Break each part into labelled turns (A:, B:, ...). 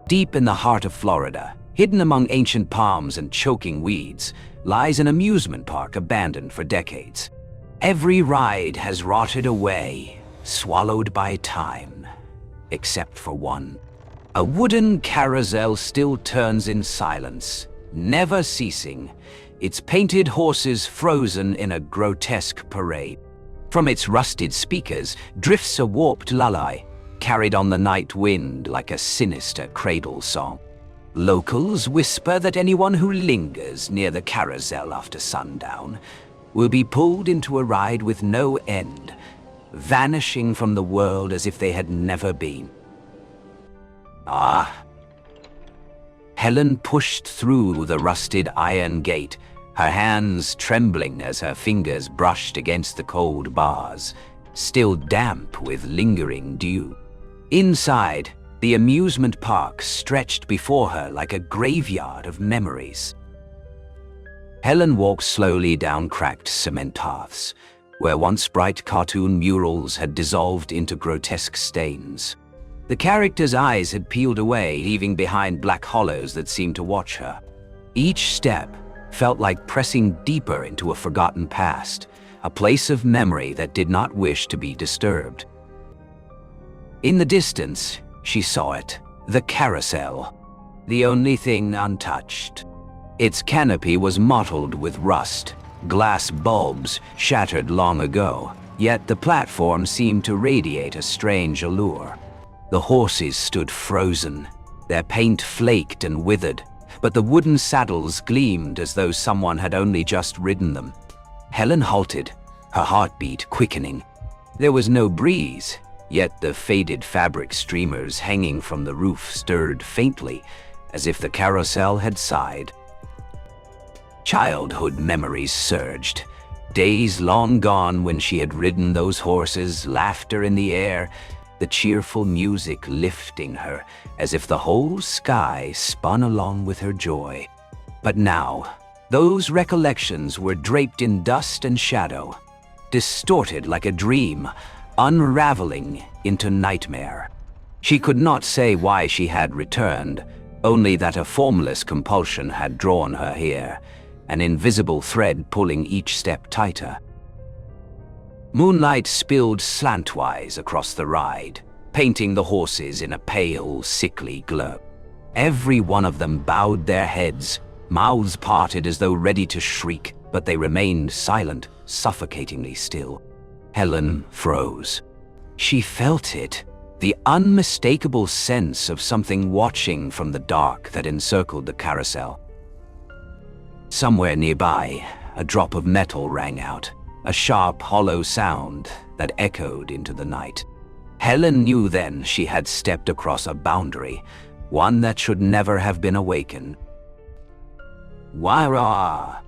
A: Deep in the heart of Florida, hidden among ancient palms and choking weeds, lies an amusement park abandoned for decades. Every ride has rotted away, swallowed by time, except for one. A wooden carousel still turns in silence, never ceasing, its painted horses frozen in a grotesque parade. From its rusted speakers drifts a warped lullaby, carried on the night wind like a sinister cradle song. Locals whisper that anyone who lingers near the carousel after sundown will be pulled into a ride with no end, vanishing from the world as if they had never been. Ah! Helen pushed through the rusted iron gate, her hands trembling as her fingers brushed against the cold bars, still damp with lingering dew. Inside, the amusement park stretched before her like a graveyard of memories. Helen walked slowly down cracked cement paths, where once bright cartoon murals had dissolved into grotesque stains. The characters' eyes had peeled away, leaving behind black hollows that seemed to watch her. Each step felt like pressing deeper into a forgotten past, a place of memory that did not wish to be disturbed. In the distance, she saw it, the carousel, the only thing untouched. Its canopy was mottled with rust, glass bulbs shattered long ago, yet the platform seemed to radiate a strange allure. The horses stood frozen, their paint flaked and withered, but the wooden saddles gleamed as though someone had only just ridden them. Helen halted, her heartbeat quickening. There was no breeze, yet the faded fabric streamers hanging from the roof stirred faintly, as if the carousel had sighed. Childhood memories surged, days long gone when she had ridden those horses, laughter in the air, the cheerful music lifting her as if the whole sky spun along with her joy. But now, those recollections were draped in dust and shadow, distorted like a dream, unraveling into nightmare. She could not say why she had returned, only that a formless compulsion had drawn her here, an invisible thread pulling each step tighter. Moonlight spilled slantwise across the ride, painting the horses in a pale, sickly glow. Every one of them bowed their heads, mouths parted as though ready to shriek, but they remained silent, suffocatingly still. Helen froze. She felt it, the unmistakable sense of something watching from the dark that encircled the carousel. Somewhere nearby, a drop of metal rang out, a sharp, hollow sound that echoed into the night. Helen knew then she had stepped across a boundary, one that should never have been awakened. Wah-rah!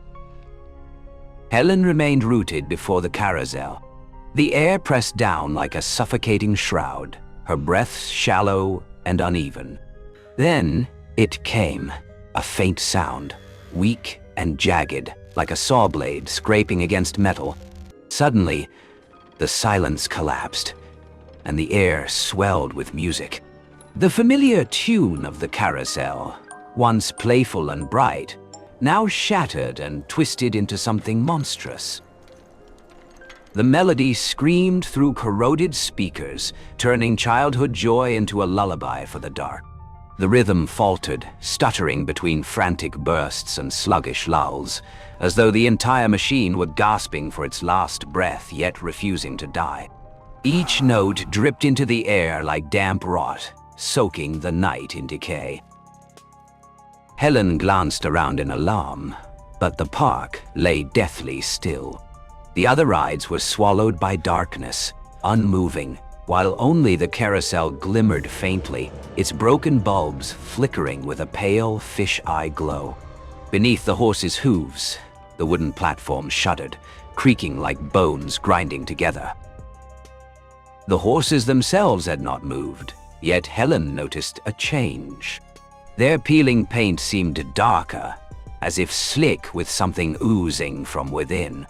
A: Helen remained rooted before the carousel. The air pressed down like a suffocating shroud, her breath shallow and uneven. Then it came, a faint sound, weak and jagged, like a saw blade scraping against metal. Suddenly, the silence collapsed, and the air swelled with music. The familiar tune of the carousel, once playful and bright, now shattered and twisted into something monstrous. The melody screamed through corroded speakers, turning childhood joy into a lullaby for the dark. The rhythm faltered, stuttering between frantic bursts and sluggish lulls, as though the entire machine were gasping for its last breath, yet refusing to die. Each note dripped into the air like damp rot, soaking the night in decay. Helen glanced around in alarm, but the park lay deathly still. The other rides were swallowed by darkness, unmoving, while only the carousel glimmered faintly, its broken bulbs flickering with a pale fish-eye glow. Beneath the horses' hooves, the wooden platform shuddered, creaking like bones grinding together. The horses themselves had not moved, yet Helen noticed a change. Their peeling paint seemed darker, as if slick with something oozing from within.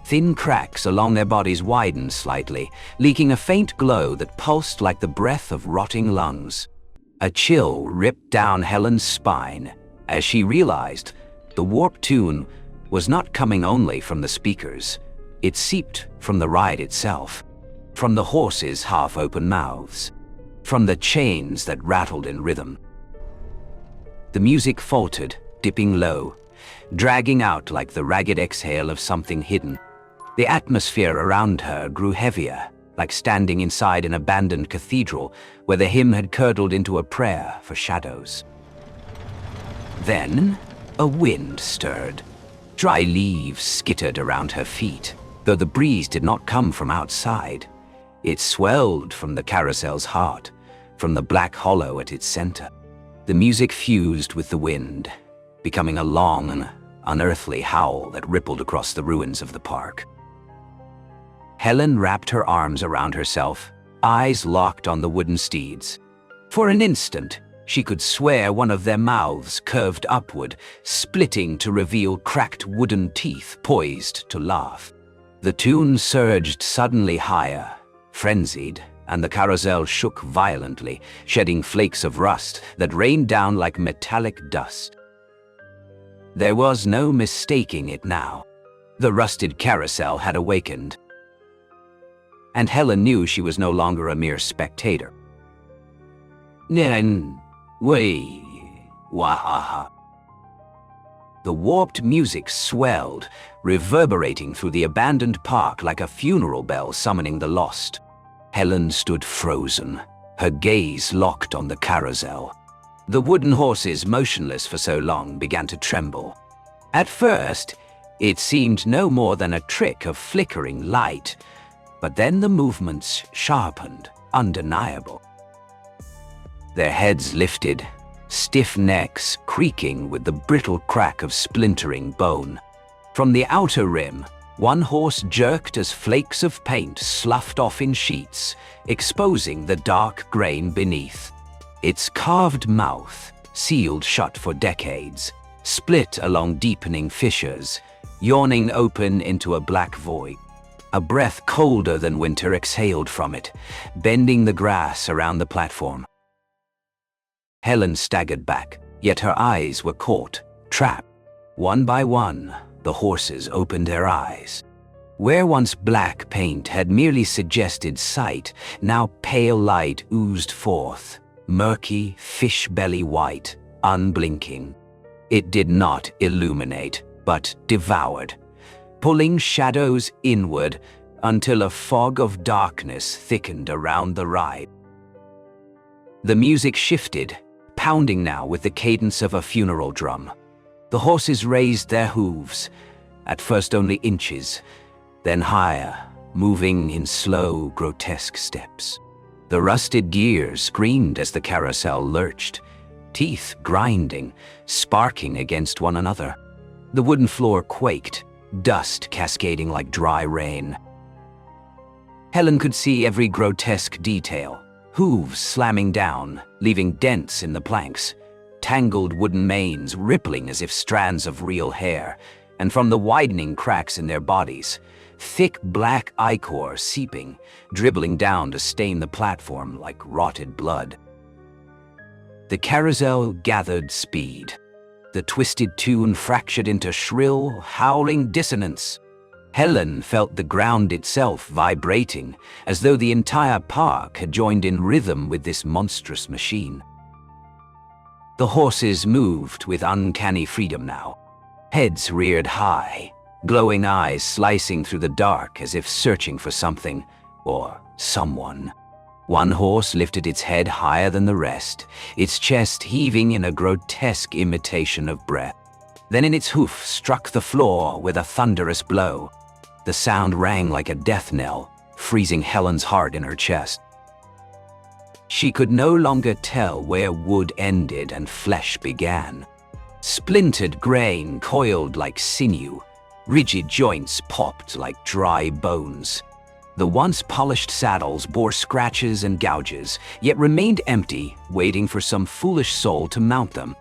A: Thin cracks along their bodies widened slightly, leaking a faint glow that pulsed like the breath of rotting lungs. A chill ripped down Helen's spine as she realized the warped tune was not coming only from the speakers. It seeped from the ride itself, from the horses' half-open mouths, from the chains that rattled in rhythm. The music faltered, dipping low, dragging out like the ragged exhale of something hidden. The atmosphere around her grew heavier, like standing inside an abandoned cathedral where the hymn had curdled into a prayer for shadows. Then, a wind stirred. Dry leaves skittered around her feet, though the breeze did not come from outside. It swelled from the carousel's heart, from the black hollow at its center. The music fused with the wind, becoming a long and unearthly howl that rippled across the ruins of the park. Helen wrapped her arms around herself, eyes locked on the wooden steeds. For an instant, she could swear one of their mouths curved upward, splitting to reveal cracked wooden teeth poised to laugh. The tune surged suddenly higher, frenzied, and the carousel shook violently, shedding flakes of rust that rained down like metallic dust. There was no mistaking it now. The rusted carousel had awakened, and Helen knew she was no longer a mere spectator. Wahaha. The warped music swelled, reverberating through the abandoned park like a funeral bell summoning the lost. Helen stood frozen, her gaze locked on the carousel. The wooden horses, motionless for so long, began to tremble. At first, it seemed no more than a trick of flickering light, but then the movements sharpened, undeniable. Their heads lifted, stiff necks creaking with the brittle crack of splintering bone. From the outer rim, one horse jerked as flakes of paint sloughed off in sheets, exposing the dark grain beneath. Its carved mouth, sealed shut for decades, split along deepening fissures, yawning open into a black void. A breath colder than winter exhaled from it, bending the grass around the platform. Helen staggered back, yet her eyes were caught, trapped. One by one, the horses opened their eyes. Where once black paint had merely suggested sight, now pale light oozed forth, murky, fish-belly white, unblinking. It did not illuminate, but devoured, pulling shadows inward until a fog of darkness thickened around the ride. The music shifted, pounding now with the cadence of a funeral drum. The horses raised their hooves, at first only inches, then higher, moving in slow, grotesque steps. The rusted gears screamed as the carousel lurched, teeth grinding, sparking against one another. The wooden floor quaked, dust cascading like dry rain. Helen could see every grotesque detail. Hooves slamming down, leaving dents in the planks, tangled wooden manes rippling as if strands of real hair, and from the widening cracks in their bodies, thick black ichor seeping, dribbling down to stain the platform like rotted blood. The carousel gathered speed. The twisted tune fractured into shrill, howling dissonance. Helen felt the ground itself vibrating, as though the entire park had joined in rhythm with this monstrous machine. The horses moved with uncanny freedom now, heads reared high, glowing eyes slicing through the dark as if searching for something or someone. One horse lifted its head higher than the rest, its chest heaving in a grotesque imitation of breath. Then its hoof struck the floor with a thunderous blow. The sound rang like a death knell, freezing Helen's heart in her chest. She could no longer tell where wood ended and flesh began. Splintered grain coiled like sinew, rigid joints popped like dry bones. The once polished saddles bore scratches and gouges, yet remained empty, waiting for some foolish soul to mount them.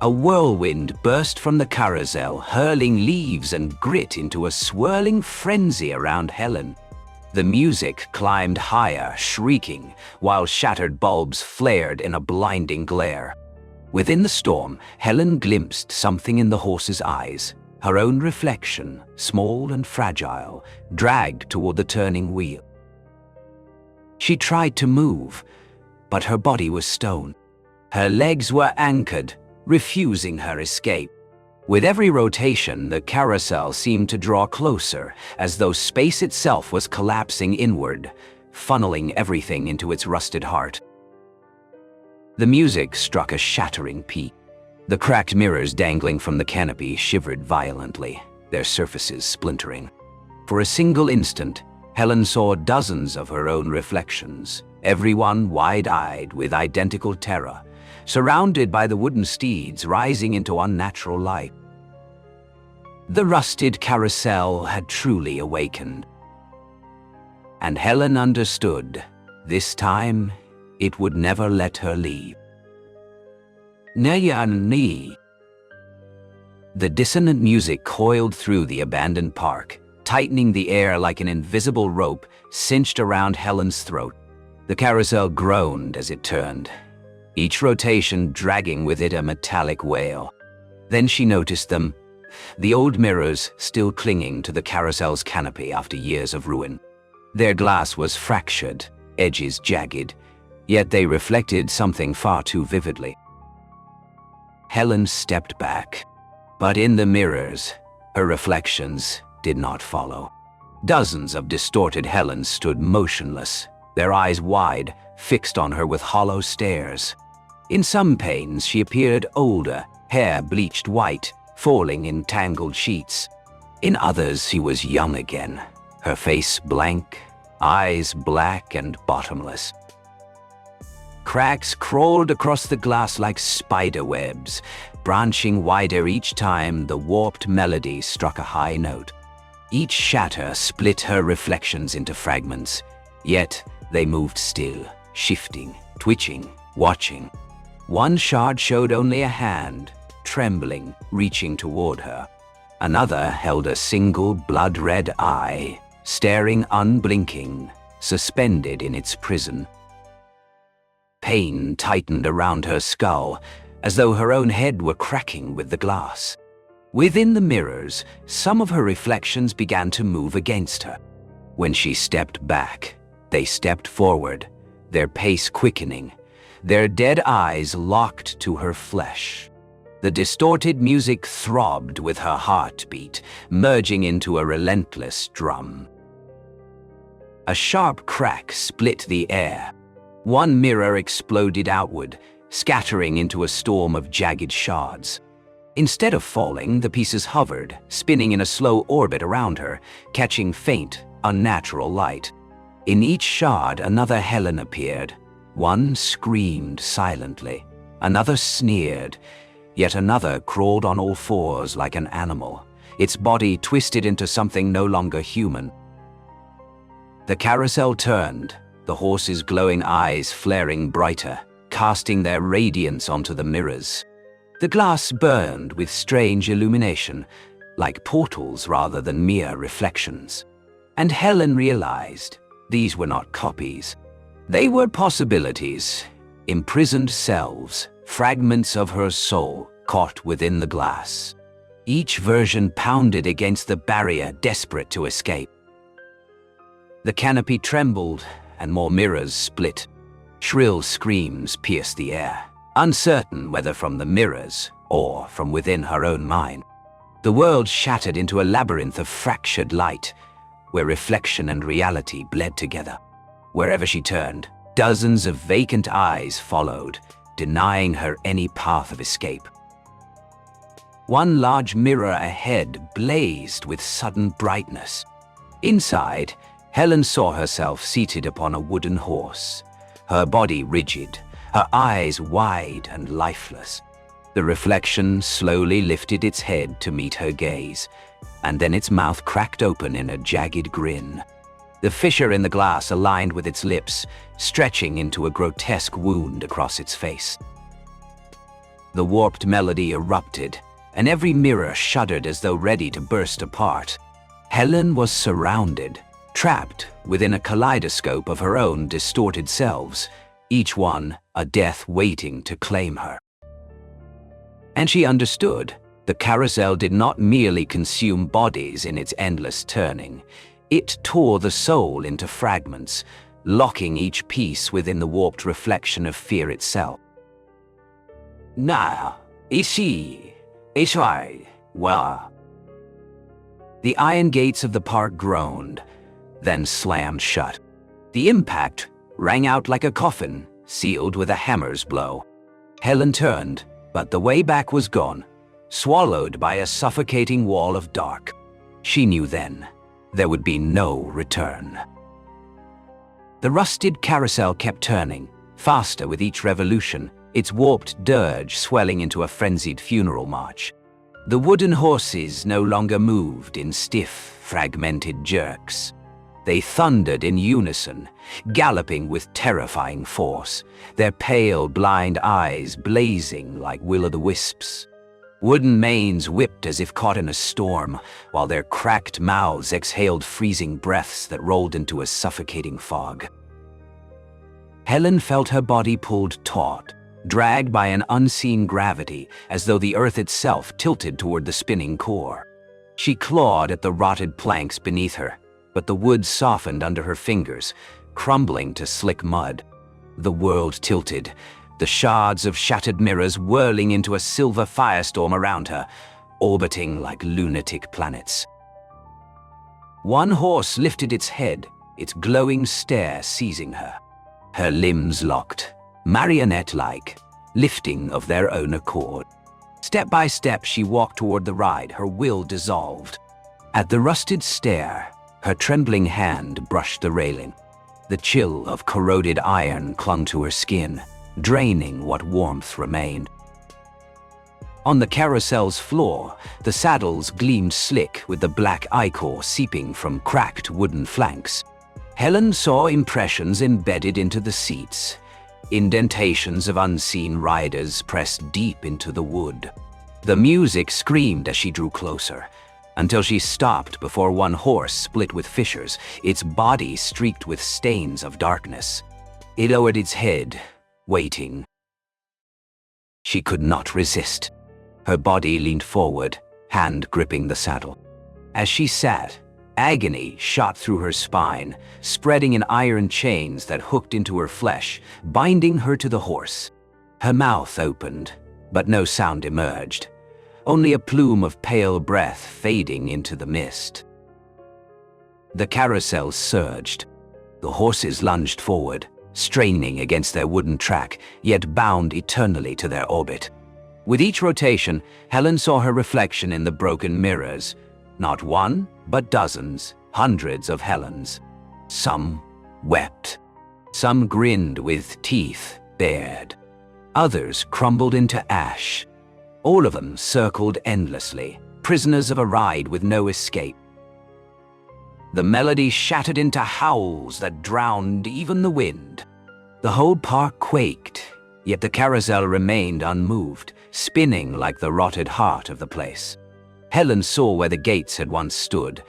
A: A whirlwind burst from the carousel, hurling leaves and grit into a swirling frenzy around Helen. The music climbed higher, shrieking, while shattered bulbs flared in a blinding glare. Within the storm, Helen glimpsed something in the horse's eyes, her own reflection, small and fragile, dragged toward the turning wheel. She tried to move, but her body was stone. Her legs were anchored, refusing her escape. With every rotation, the carousel seemed to draw closer, as though space itself was collapsing inward, funneling everything into its rusted heart. The music struck a shattering peak. The cracked mirrors dangling from the canopy shivered violently, their surfaces splintering. For a single instant, Helen saw dozens of her own reflections, everyone wide-eyed with identical terror, surrounded by the wooden steeds rising into unnatural light. The rusted carousel had truly awakened. And Helen understood, this time, it would never let her leave. Ni. The dissonant music coiled through the abandoned park, tightening the air like an invisible rope cinched around Helen's throat. The carousel groaned as it turned, each rotation dragging with it a metallic wail. Then she noticed them, the old mirrors still clinging to the carousel's canopy after years of ruin. Their glass was fractured, edges jagged, yet they reflected something far too vividly. Helen stepped back, but in the mirrors, her reflections did not follow. Dozens of distorted Helens stood motionless, their eyes wide, fixed on her with hollow stares. In some panes, she appeared older, hair bleached white, falling in tangled sheets. In others, she was young again, her face blank, eyes black and bottomless. Cracks crawled across the glass like spider webs, branching wider each time the warped melody struck a high note. Each shatter split her reflections into fragments, yet they moved still, shifting, twitching, watching. One shard showed only a hand, trembling, reaching toward her. Another held a single blood-red eye, staring unblinking, suspended in its prison. Pain tightened around her skull, as though her own head were cracking with the glass. Within the mirrors, some of her reflections began to move against her. When she stepped back, they stepped forward, their pace quickening, their dead eyes locked to her flesh. The distorted music throbbed with her heartbeat, merging into a relentless drum. A sharp crack split the air. One mirror exploded outward, scattering into a storm of jagged shards. Instead of falling, the pieces hovered, spinning in a slow orbit around her, catching faint, unnatural light. In each shard, another Helen appeared. One screamed silently, another sneered, yet another crawled on all fours like an animal, its body twisted into something no longer human. The carousel turned, the horses' glowing eyes flaring brighter, casting their radiance onto the mirrors. The glass burned with strange illumination, like portals rather than mere reflections. And Helen realized these were not copies. They were possibilities, imprisoned selves, fragments of her soul caught within the glass. Each version pounded against the barrier, desperate to escape. The canopy trembled, and more mirrors split. Shrill screams pierced the air, uncertain whether from the mirrors or from within her own mind. The world shattered into a labyrinth of fractured light, where reflection and reality bled together. Wherever she turned, dozens of vacant eyes followed, denying her any path of escape. One large mirror ahead blazed with sudden brightness. Inside, Helen saw herself seated upon a wooden horse, her body rigid, her eyes wide and lifeless. The reflection slowly lifted its head to meet her gaze, and then its mouth cracked open in a jagged grin. The fissure in the glass aligned with its lips, stretching into a grotesque wound across its face. The warped melody erupted, and every mirror shuddered as though ready to burst apart. Helen was surrounded, trapped within a kaleidoscope of her own distorted selves, each one a death waiting to claim her. And she understood. The carousel did not merely consume bodies in its endless turning. It tore the soul into fragments, locking each piece within the warped reflection of fear itself. Na, ishi, ishai, wa. The iron gates of the park groaned, then slammed shut. The impact rang out like a coffin, sealed with a hammer's blow. Helen turned, but the way back was gone, swallowed by a suffocating wall of dark. She knew then there would be no return. The rusted carousel kept turning, faster with each revolution, its warped dirge swelling into a frenzied funeral march. The wooden horses no longer moved in stiff, fragmented jerks. They thundered in unison, galloping with terrifying force, their pale, blind eyes blazing like will-o'-the-wisps. Wooden manes whipped as if caught in a storm, while their cracked mouths exhaled freezing breaths that rolled into a suffocating fog. Helen felt her body pulled taut, dragged by an unseen gravity, as though the earth itself tilted toward the spinning core. She clawed at the rotted planks beneath her, but the wood softened under her fingers, crumbling to slick mud. The world tilted, the shards of shattered mirrors whirling into a silver firestorm around her, orbiting like lunatic planets. One horse lifted its head, its glowing stare seizing her. Her limbs locked, marionette-like, lifting of their own accord. Step by step she walked toward the ride, her will dissolved. At the rusted stair, her trembling hand brushed the railing. The chill of corroded iron clung to her skin, draining what warmth remained. On the carousel's floor, the saddles gleamed slick with the black ichor seeping from cracked wooden flanks. Helen saw impressions embedded into the seats, indentations of unseen riders pressed deep into the wood. The music screamed as she drew closer, until she stopped before one horse split with fissures, its body streaked with stains of darkness. It lowered its head, waiting. She could not resist. Her body leaned forward, hand gripping the saddle. As she sat, agony shot through her spine, spreading in iron chains that hooked into her flesh, binding her to the horse. Her mouth opened, but no sound emerged, only a plume of pale breath fading into the mist. The carousel surged. The horses lunged forward, straining against their wooden track, yet bound eternally to their orbit. With each rotation, Helen saw her reflection in the broken mirrors. Not one, but dozens, hundreds of Helens. Some wept. Some grinned with teeth bared. Others crumbled into ash. All of them circled endlessly, prisoners of a ride with no escape. The melody shattered into howls that drowned even the wind. The whole park quaked, yet the carousel remained unmoved, spinning like the rotted heart of the place. Helen saw where the gates had once stood,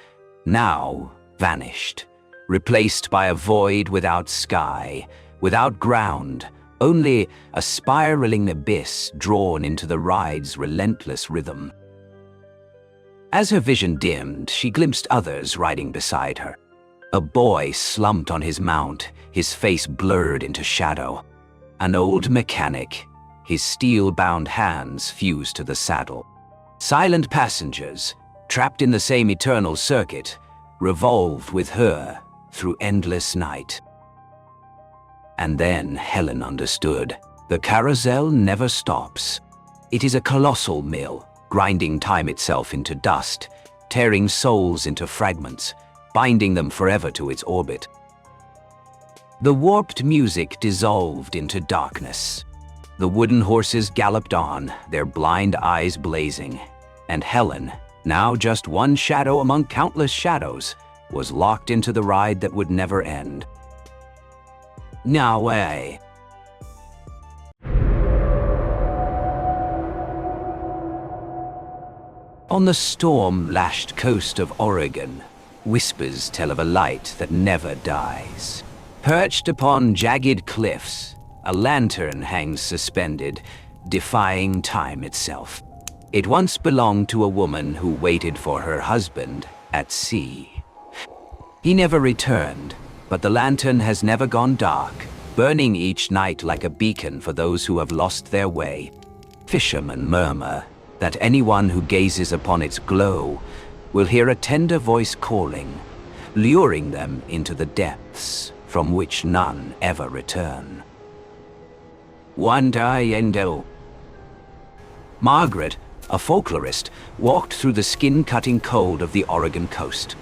A: now vanished, replaced by a void without sky, without ground, only a spiraling abyss drawn into the ride's relentless rhythm. As her vision dimmed, she glimpsed others riding beside her. A boy slumped on his mount, his face blurred into shadow. An old mechanic, his steel-bound hands fused to the saddle. Silent passengers, trapped in the same eternal circuit, revolved with her through endless night. And then Helen understood. The carousel never stops. It is a colossal mill, grinding time itself into dust, tearing souls into fragments, binding them forever to its orbit. The warped music dissolved into darkness. The wooden horses galloped on, their blind eyes blazing, and Helen, now just one shadow among countless shadows, was locked into the ride that would never end. No way. On the storm-lashed coast of Oregon, Whispers tell of a light that never dies. Perched upon jagged cliffs, a lantern hangs suspended, defying time itself. It once belonged to a woman who waited for her husband at sea. He never returned, but the lantern has never gone dark, burning each night like a beacon for those who have lost their way. Fishermen murmur that anyone who gazes upon its glow will hear a tender voice calling, luring them into the depths from which none ever return. Wandayendo. Margaret, a folklorist, walked through the skin-cutting cold of the Oregon coast.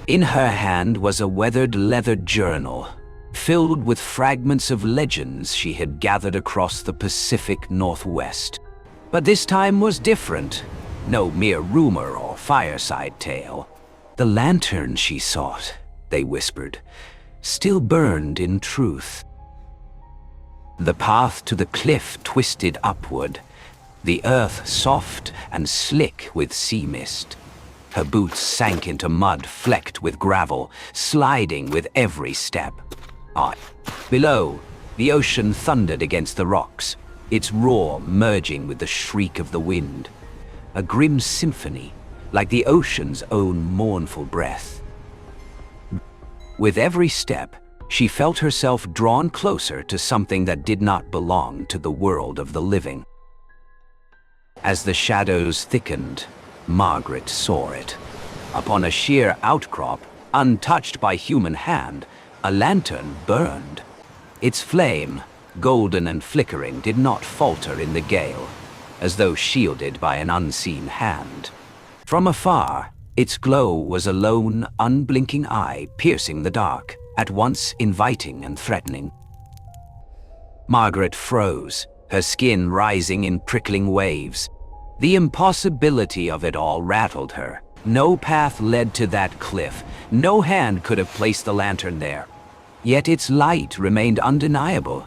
A: In her hand was a weathered leather journal, filled with fragments of legends she had gathered across the Pacific Northwest. But this time was different. No mere rumor or fireside tale. The lantern she sought, they whispered, still burned in truth. The path to the cliff twisted upward, the earth soft and slick with sea mist. Her boots sank into mud flecked with gravel, sliding with every step. Below, the ocean thundered against the rocks, its roar merging with the shriek of the wind. A grim symphony, like the ocean's own mournful breath. With every step, she felt herself drawn closer to something that did not belong to the world of the living. As the shadows thickened, Margaret saw it. Upon a sheer outcrop, untouched by human hand, a lantern burned. Its flame, golden and flickering, did not falter in the gale, as though shielded by an unseen hand. From afar, its glow was a lone, unblinking eye piercing the dark, at once inviting and threatening. Margaret froze, her skin rising in prickling waves. The impossibility of it all rattled her. No path led to that cliff. No hand could have placed the lantern there. Yet its light remained undeniable,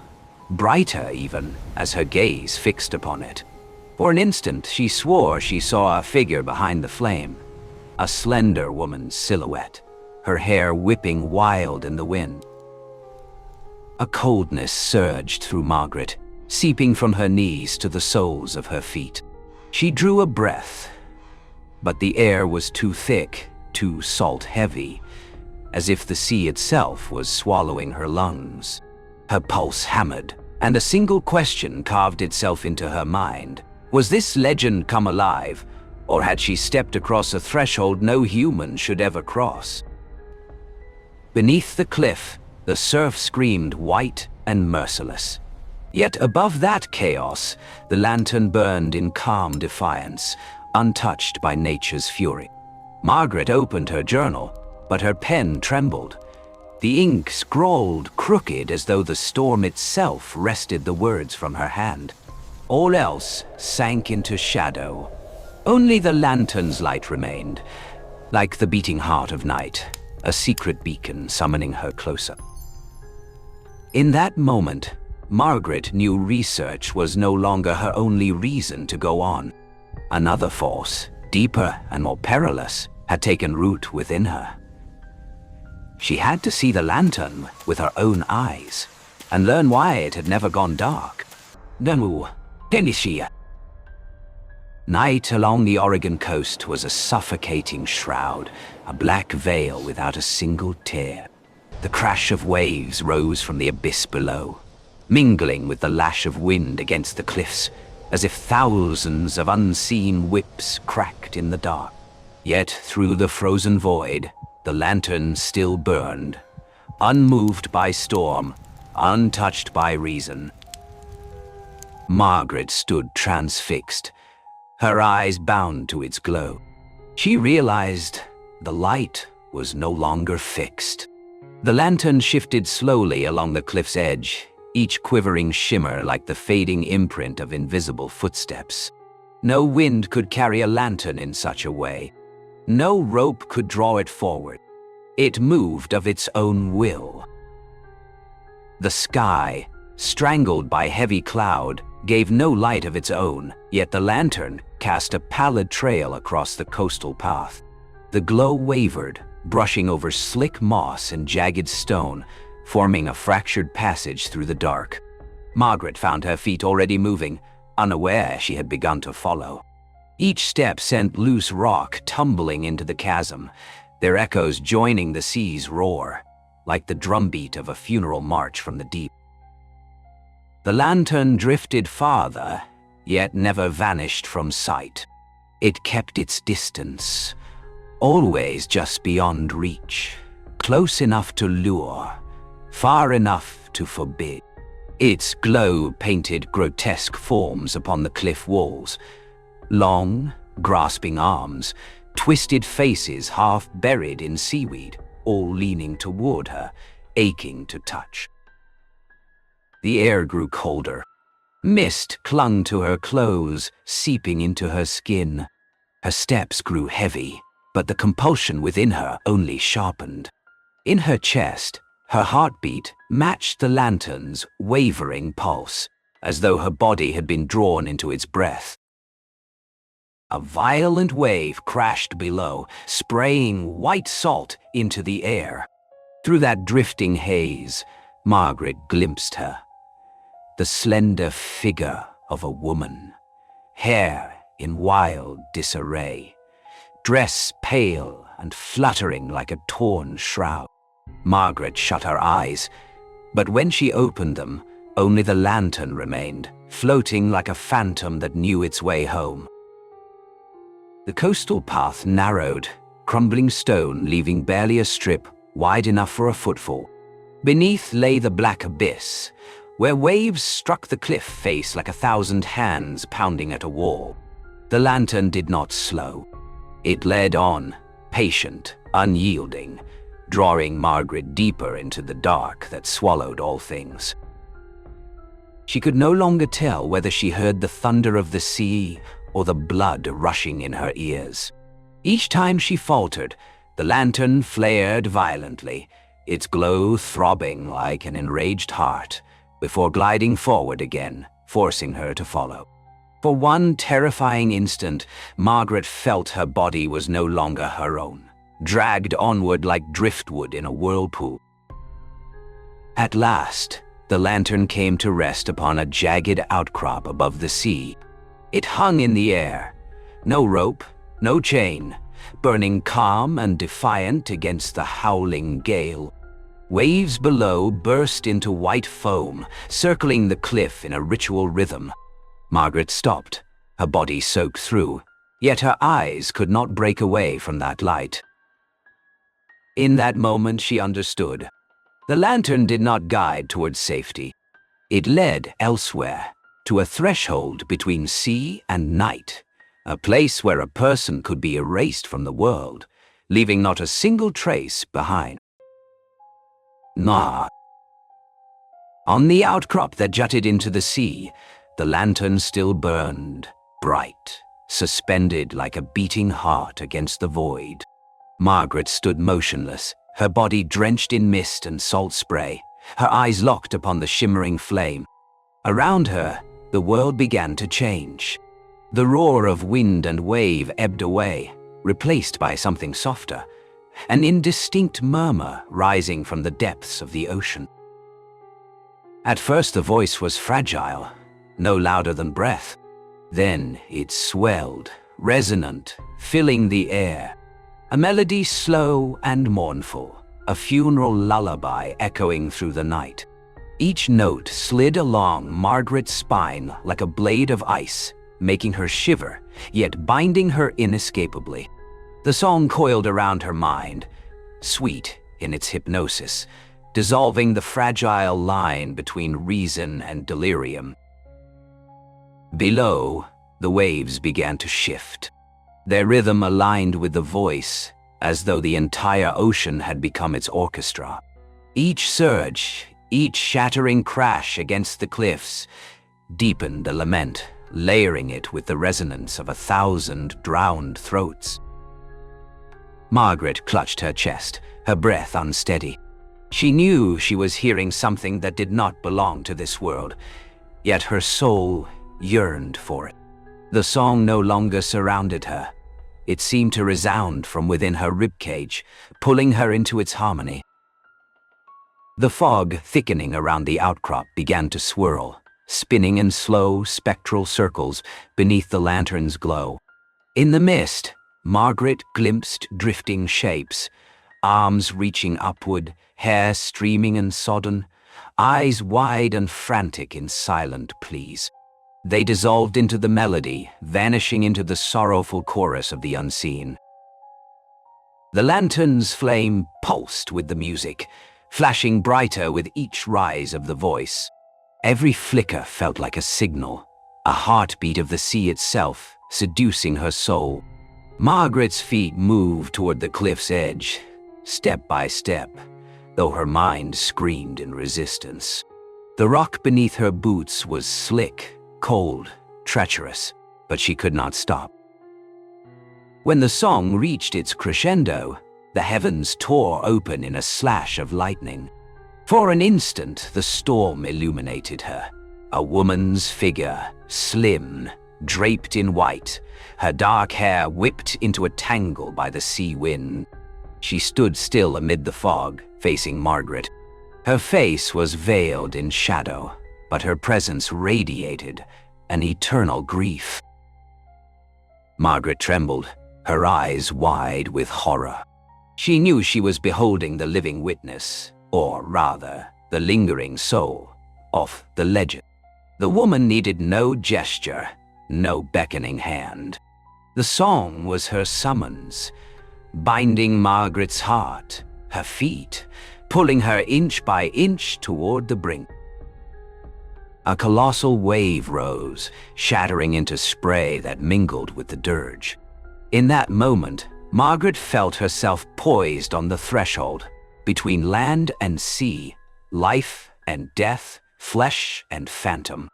A: brighter even, as her gaze fixed upon it. For an instant, she swore she saw a figure behind the flame, a slender woman's silhouette, her hair whipping wild in the wind. A coldness surged through Margaret, seeping from her knees to the soles of her feet. She drew a breath, but the air was too thick, too salt-heavy, as if the sea itself was swallowing her lungs. Her pulse hammered, and a single question carved itself into her mind. Was this legend come alive, or had she stepped across a threshold no human should ever cross? Beneath the cliff, the surf screamed white and merciless. Yet above that chaos, the lantern burned in calm defiance, untouched by nature's fury. Margaret opened her journal, but her pen trembled. The ink scrawled crooked as though the storm itself wrested the words from her hand. All else sank into shadow. Only the lantern's light remained, like the beating heart of night, a secret beacon summoning her closer. In that moment, Margaret knew research was no longer her only reason to go on. Another force, deeper and more perilous, had taken root within her. She had to see the lantern with her own eyes, and learn why it had never gone dark. Night along the Oregon coast was a suffocating shroud, a black veil without a single tear. The crash of waves rose from the abyss below, mingling with the lash of wind against the cliffs, as if thousands of unseen whips cracked in the dark. Yet through the frozen void, the lantern still burned, unmoved by storm, untouched by reason. Margaret stood transfixed, her eyes bound to its glow. She realized the light was no longer fixed. The lantern shifted slowly along the cliff's edge, each quivering shimmer like the fading imprint of invisible footsteps. No wind could carry a lantern in such a way. No rope could draw it forward. It moved of its own will. The sky, strangled by heavy cloud, gave no light of its own, yet the lantern cast a pallid trail across the coastal path. The glow wavered, brushing over slick moss and jagged stone, forming a fractured passage through the dark. Margaret found her feet already moving, unaware she had begun to follow. Each step sent loose rock tumbling into the chasm, their echoes joining the sea's roar, like the drumbeat of a funeral march from the deep. The lantern drifted farther, yet never vanished from sight. It kept its distance, always just beyond reach, close enough to lure, far enough to forbid. Its glow painted grotesque forms upon the cliff walls, long, grasping arms, twisted faces half buried in seaweed, all leaning toward her, aching to touch. The air grew colder. Mist clung to her clothes, seeping into her skin. Her steps grew heavy, but the compulsion within her only sharpened. In her chest, her heartbeat matched the lantern's wavering pulse, as though her body had been drawn into its breath. A violent wave crashed below, spraying white salt into the air. Through that drifting haze, Margaret glimpsed her. The slender figure of a woman, hair in wild disarray, dress pale and fluttering like a torn shroud. Margaret shut her eyes, but when she opened them, only the lantern remained, floating like a phantom that knew its way home. The coastal path narrowed, crumbling stone leaving barely a strip wide enough for a footfall. Beneath lay the black abyss, where waves struck the cliff face like 1,000 hands pounding at a wall. The lantern did not slow. It led on, patient, unyielding, drawing Margaret deeper into the dark that swallowed all things. She could no longer tell whether she heard the thunder of the sea or the blood rushing in her ears. Each time she faltered, the lantern flared violently, its glow throbbing like an enraged heart, before gliding forward again, forcing her to follow. For one terrifying instant, Margaret felt her body was no longer her own, dragged onward like driftwood in a whirlpool. At last, the lantern came to rest upon a jagged outcrop above the sea. It hung in the air, no rope, no chain, burning calm and defiant against the howling gale. Waves below burst into white foam, circling the cliff in a ritual rhythm. Margaret stopped, her body soaked through, yet her eyes could not break away from that light. In that moment she understood. The lantern did not guide towards safety. It led elsewhere, to a threshold between sea and night, a place where a person could be erased from the world, leaving not a single trace behind. On the outcrop that jutted into the sea, the lantern still burned, bright, suspended like a beating heart against the void. Margaret stood motionless, her body drenched in mist and salt spray, her eyes locked upon the shimmering flame. Around her, the world began to change. The roar of wind and wave ebbed away, replaced by something softer, an indistinct murmur rising from the depths of the ocean. At first the voice was fragile, no louder than breath. Then it swelled, resonant, filling the air. A melody slow and mournful, a funeral lullaby echoing through the night. Each note slid along Margaret's spine like a blade of ice, making her shiver, yet binding her inescapably. The song coiled around her mind, sweet in its hypnosis, dissolving the fragile line between reason and delirium. Below, the waves began to shift. Their rhythm aligned with the voice, as though the entire ocean had become its orchestra. Each surge, each shattering crash against the cliffs, deepened the lament, layering it with the resonance of 1,000 drowned throats. Margaret clutched her chest, her breath unsteady. She knew she was hearing something that did not belong to this world, yet her soul yearned for it. The song no longer surrounded her. It seemed to resound from within her ribcage, pulling her into its harmony. The fog, thickening around the outcrop, began to swirl, spinning in slow, spectral circles beneath the lantern's glow. In the mist, Margaret glimpsed drifting shapes, arms reaching upward, hair streaming and sodden, eyes wide and frantic in silent pleas. They dissolved into the melody, vanishing into the sorrowful chorus of the unseen. The lantern's flame pulsed with the music, flashing brighter with each rise of the voice. Every flicker felt like a signal, a heartbeat of the sea itself, seducing her soul. Margaret's feet moved toward the cliff's edge, step by step, though her mind screamed in resistance. The rock beneath her boots was slick, cold, treacherous, but she could not stop. When the song reached its crescendo, the heavens tore open in a slash of lightning. For an instant, the storm illuminated her. A woman's figure, slim, draped in white, her dark hair whipped into a tangle by the sea wind. She stood still amid the fog, facing Margaret. Her face was veiled in shadow, but her presence radiated an eternal grief. Margaret trembled, her eyes wide with horror. She knew she was beholding the living witness, or rather, the lingering soul, of the legend. The woman needed no gesture, no beckoning hand. The song was her summons, binding Margaret's heart, her feet, pulling her inch by inch toward the brink. A colossal wave rose, shattering into spray that mingled with the dirge. In that moment, Margaret felt herself poised on the threshold, between land and sea, life and death, flesh and phantom.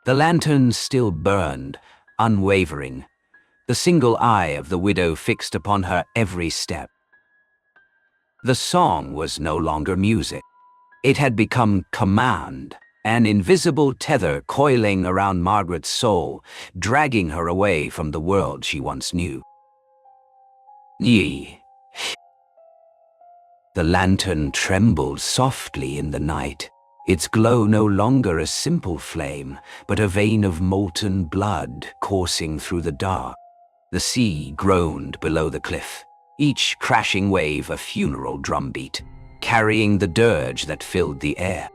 A: The lantern still burned, unwavering, the single eye of the widow fixed upon her every step. The song was no longer music. It had become command, an invisible tether coiling around Margaret's soul, dragging her away from the world she once knew. Ye. The lantern trembled softly in the night, its glow no longer a simple flame, but a vein of molten blood coursing through the dark. The sea groaned below the cliff, each crashing wave a funeral drumbeat, carrying the dirge that filled the air.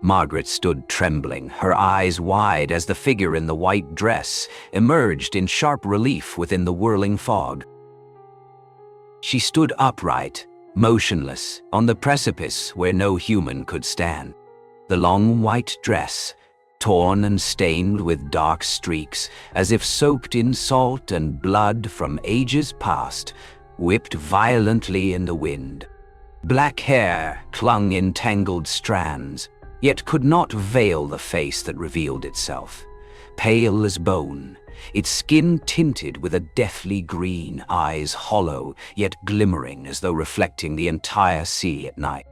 A: Margaret stood trembling, her eyes wide as the figure in the white dress emerged in sharp relief within the whirling fog. She stood upright, motionless, on the precipice where no human could stand. The long white dress, torn and stained with dark streaks, as if soaked in salt and blood from ages past, whipped violently in the wind. Black hair clung in tangled strands, yet could not veil the face that revealed itself. Pale as bone, its skin tinted with a deathly green, eyes hollow, yet glimmering as though reflecting the entire sea at night.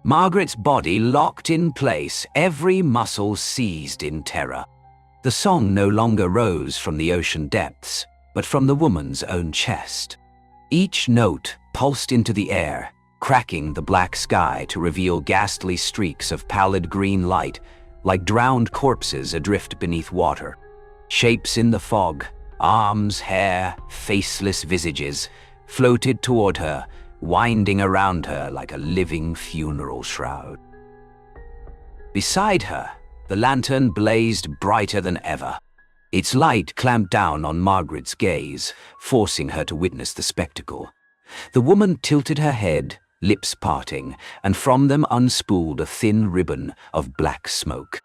A: Margaret's body locked in place, every muscle seized in terror. The song no longer rose from the ocean depths, but from the woman's own chest. Each note pulsed into the air, cracking the black sky to reveal ghastly streaks of pallid green light, like drowned corpses adrift beneath water. Shapes in the fog, arms, hair, faceless visages, floated toward her, winding around her like a living funeral shroud. Beside her, the lantern blazed brighter than ever. Its light clamped down on Margaret's gaze, forcing her to witness the spectacle. The woman tilted her head, lips parting, and from them unspooled a thin ribbon of black smoke.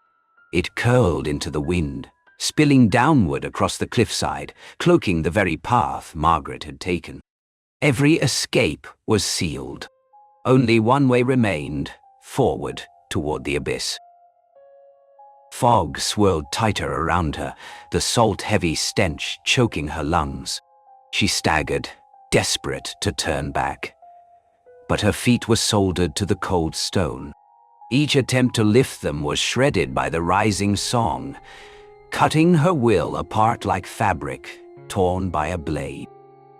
A: It curled into the wind, spilling downward across the cliffside, cloaking the very path Margaret had taken. Every escape was sealed. Only one way remained, forward toward the abyss. Fog swirled tighter around her, the salt-heavy stench choking her lungs. She staggered, desperate to turn back. But her feet were soldered to the cold stone. Each attempt to lift them was shredded by the rising song, cutting her will apart like fabric, torn by a blade.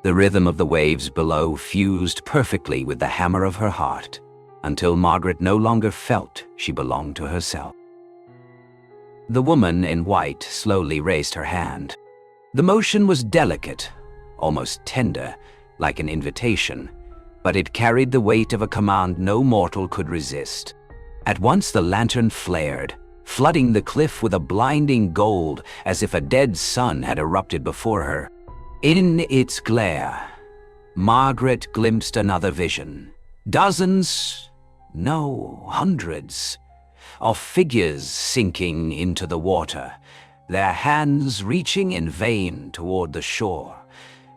A: The rhythm of the waves below fused perfectly with the hammer of her heart, until Margaret no longer felt she belonged to herself. The woman in white slowly raised her hand. The motion was delicate, almost tender, like an invitation, but it carried the weight of a command no mortal could resist. At once the lantern flared, flooding the cliff with a blinding gold as if a dead sun had erupted before her. In its glare, Margaret glimpsed another vision. Dozens, no, hundreds, of figures sinking into the water, their hands reaching in vain toward the shore,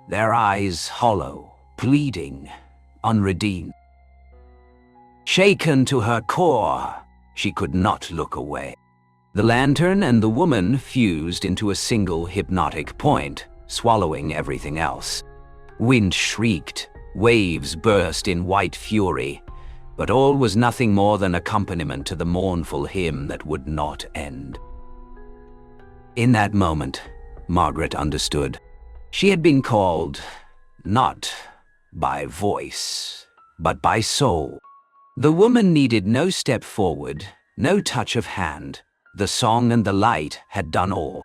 A: their eyes hollow, pleading, unredeemed. Shaken to her core, she could not look away. The lantern and the woman fused into a single hypnotic point, swallowing everything else. Wind shrieked, waves burst in white fury, but all was nothing more than accompaniment to the mournful hymn that would not end. In that moment, Margaret understood. She had been called, not by voice, but by soul. The woman needed no step forward, no touch of hand. The song and the light had done all.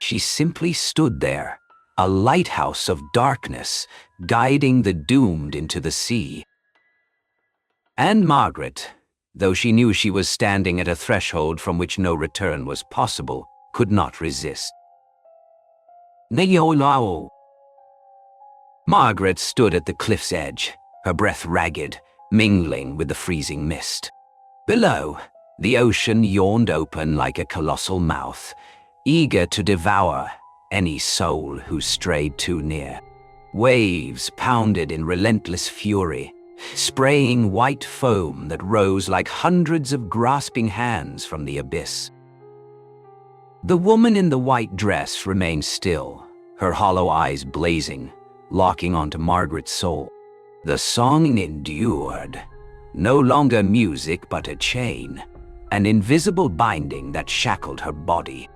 A: She simply stood there, a lighthouse of darkness, guiding the doomed into the sea. And Margaret, though she knew she was standing at a threshold from which no return was possible, could not resist. Neolao. Margaret stood at the cliff's edge, her breath ragged, mingling with the freezing mist. Below, the ocean yawned open like a colossal mouth, eager to devour any soul who strayed too near. Waves pounded in relentless fury, spraying white foam that rose like hundreds of grasping hands from the abyss. The woman in the white dress remained still, her hollow eyes blazing, locking onto Margaret's soul. The song endured, no longer music but a chain, an invisible binding that shackled her body.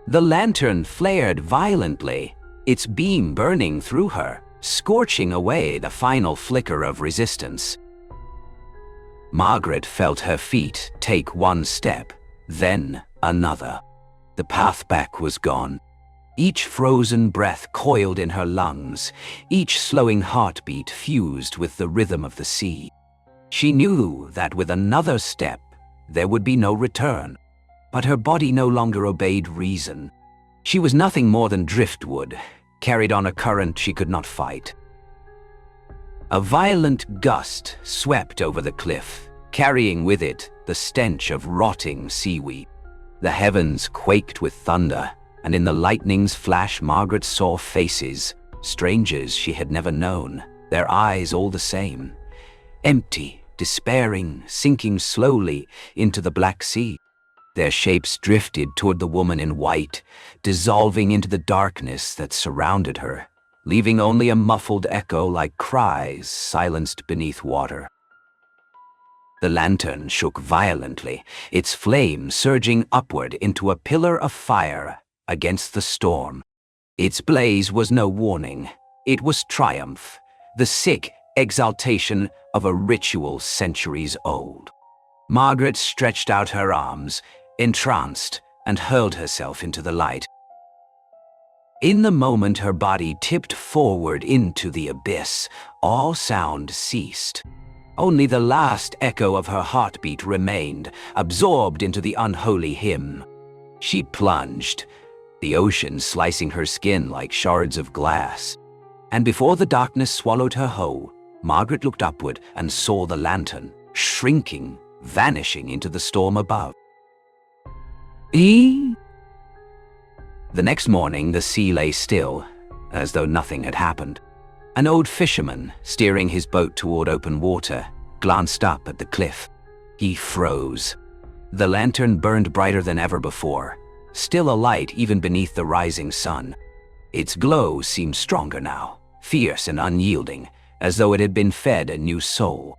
A: The lantern flared violently, its beam burning through her, scorching away the final flicker of resistance. Margaret felt her feet take one step, then another. The path back was gone. Each frozen breath coiled in her lungs, each slowing heartbeat fused with the rhythm of the sea. She knew that with another step, there would be no return, but her body no longer obeyed reason. She was nothing more than driftwood, carried on a current she could not fight. A violent gust swept over the cliff, carrying with it the stench of rotting seaweed. The heavens quaked with thunder, and in the lightning's flash Margaret saw faces, strangers she had never known, their eyes all the same, empty, despairing, sinking slowly into the black sea. Their shapes drifted toward the woman in white, dissolving into the darkness that surrounded her, leaving only a muffled echo like cries silenced beneath water. The lantern shook violently, its flame surging upward into a pillar of fire against the storm. Its blaze was no warning, it was triumph, the sick exaltation of a ritual centuries old. Margaret stretched out her arms, entranced, and hurled herself into the light. In the moment her body tipped forward into the abyss, all sound ceased. Only the last echo of her heartbeat remained, absorbed into the unholy hymn. She plunged, the ocean slicing her skin like shards of glass. And before the darkness swallowed her whole, Margaret looked upward and saw the lantern, shrinking, vanishing into the storm above. The next morning the sea lay still, as though nothing had happened. An old fisherman, steering his boat toward open water, glanced up at the cliff. He froze. The lantern burned brighter than ever before, still alight even beneath the rising sun. Its glow seemed stronger now, fierce and unyielding, as though it had been fed a new soul.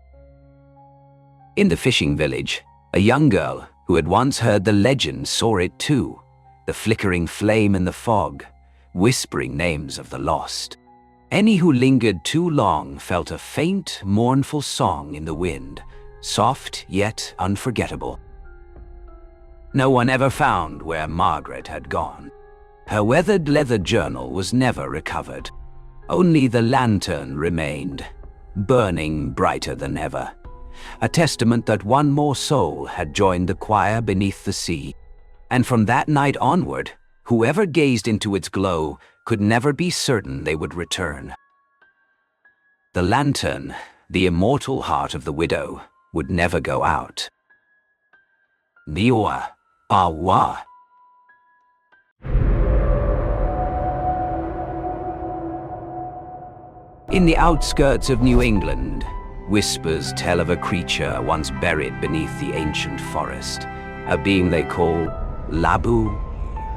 A: In the fishing village, a young girl who had once heard the legend saw it too, the flickering flame in the fog, whispering names of the lost. Any who lingered too long felt a faint, mournful song in the wind, soft yet unforgettable. No one ever found where Margaret had gone. Her weathered leather journal was never recovered. Only the lantern remained, burning brighter than ever, a testament that one more soul had joined the choir beneath the sea. And from that night onward, whoever gazed into its glow could never be certain they would return. The lantern, the immortal heart of the widow, would never go out. Niwa Awa. In the outskirts of New England, whispers tell of a creature once buried beneath the ancient forest, a being they call Labu.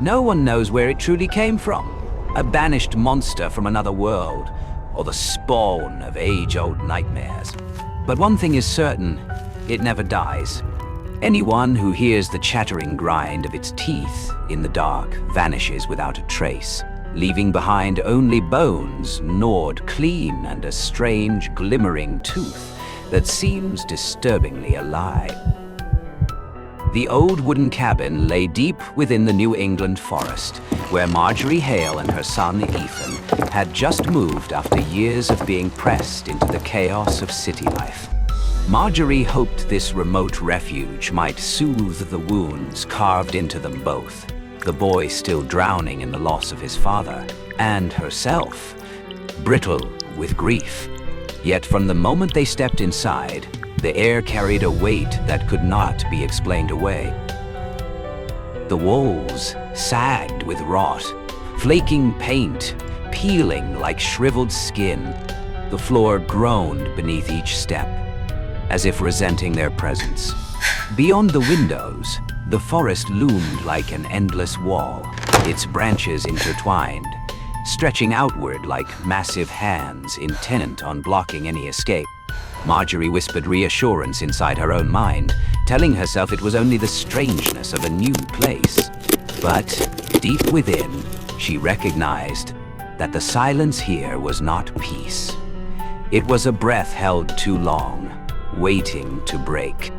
A: No one knows where it truly came from, a banished monster from another world, or the spawn of age-old nightmares. But one thing is certain, it never dies. Anyone who hears the chattering grind of its teeth in the dark vanishes without a trace, leaving behind only bones gnawed clean and a strange glimmering tooth that seems disturbingly alive. The old wooden cabin lay deep within the New England forest, where Marjorie Hale and her son Ethan had just moved after years of being pressed into the chaos of city life. Marjorie hoped this remote refuge might soothe the wounds carved into them both, the boy still drowning in the loss of his father, and herself, brittle with grief. Yet from the moment they stepped inside, the air carried a weight that could not be explained away. The walls sagged with rot, flaking paint, peeling like shriveled skin. The floor groaned beneath each step, as if resenting their presence. Beyond the windows, the forest loomed like an endless wall, its branches intertwined, stretching outward like massive hands intent on blocking any escape. Marjorie whispered reassurance inside her own mind, telling herself it was only the strangeness of a new place. But deep within, she recognized that the silence here was not peace. It was a breath held too long, waiting to break.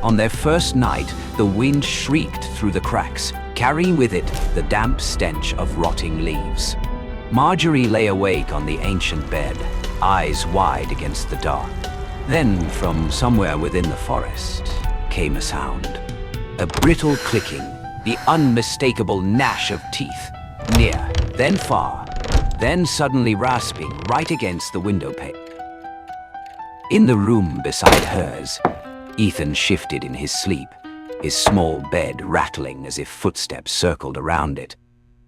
A: On their first night, the wind shrieked through the cracks, carrying with it the damp stench of rotting leaves. Marjorie lay awake on the ancient bed, eyes wide against the dark. Then, from somewhere within the forest, came a sound. A brittle clicking, the unmistakable gnash of teeth, near, then far, then suddenly rasping right against the window pane. In the room beside hers, Ethan shifted in his sleep, his small bed rattling as if footsteps circled around it.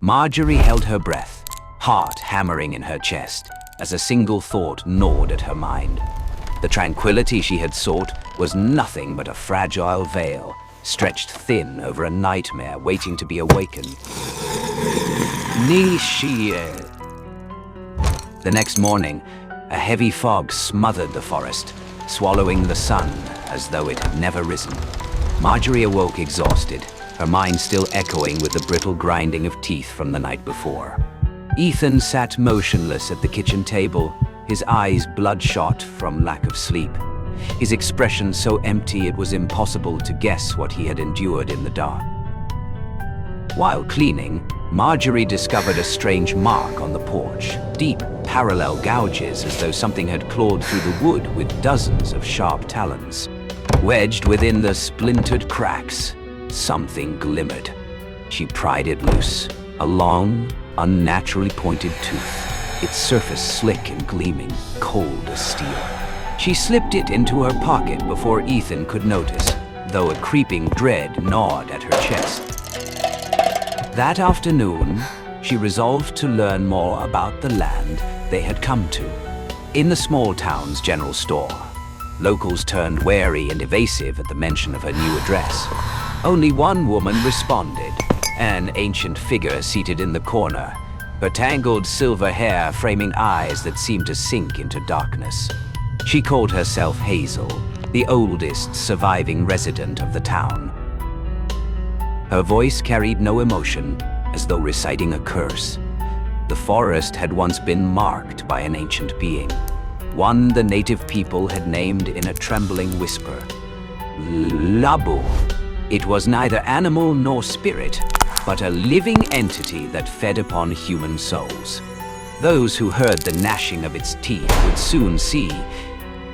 A: Marjorie held her breath, heart hammering in her chest, as a single thought gnawed at her mind. The tranquility she had sought was nothing but a fragile veil, stretched thin over a nightmare waiting to be awakened. Nishie. The next morning, a heavy fog smothered the forest, swallowing the sun as though it had never risen. Marjorie awoke exhausted, her mind still echoing with the brittle grinding of teeth from the night before. Ethan sat motionless at the kitchen table, his eyes bloodshot from lack of sleep, his expression so empty it was impossible to guess what he had endured in the dark. While cleaning, Marjorie discovered a strange mark on the porch, deep, parallel gouges as though something had clawed through the wood with dozens of sharp talons. Wedged within the splintered cracks, something glimmered. She pried it loose, a long, unnaturally pointed tooth, its surface slick and gleaming, cold as steel. She slipped it into her pocket before Ethan could notice, though a creeping dread gnawed at her chest. That afternoon, she resolved to learn more about the land they had come to. In the small town's general store, locals turned wary and evasive at the mention of her new address. Only one woman responded, an ancient figure seated in the corner, her tangled silver hair framing eyes that seemed to sink into darkness. She called herself Hazel, the oldest surviving resident of the town. Her voice carried no emotion, as though reciting a curse. The forest had once been marked by an ancient being, one the native people had named in a trembling whisper, Labu. It was neither animal nor spirit, but a living entity that fed upon human souls. Those who heard the gnashing of its teeth would soon see,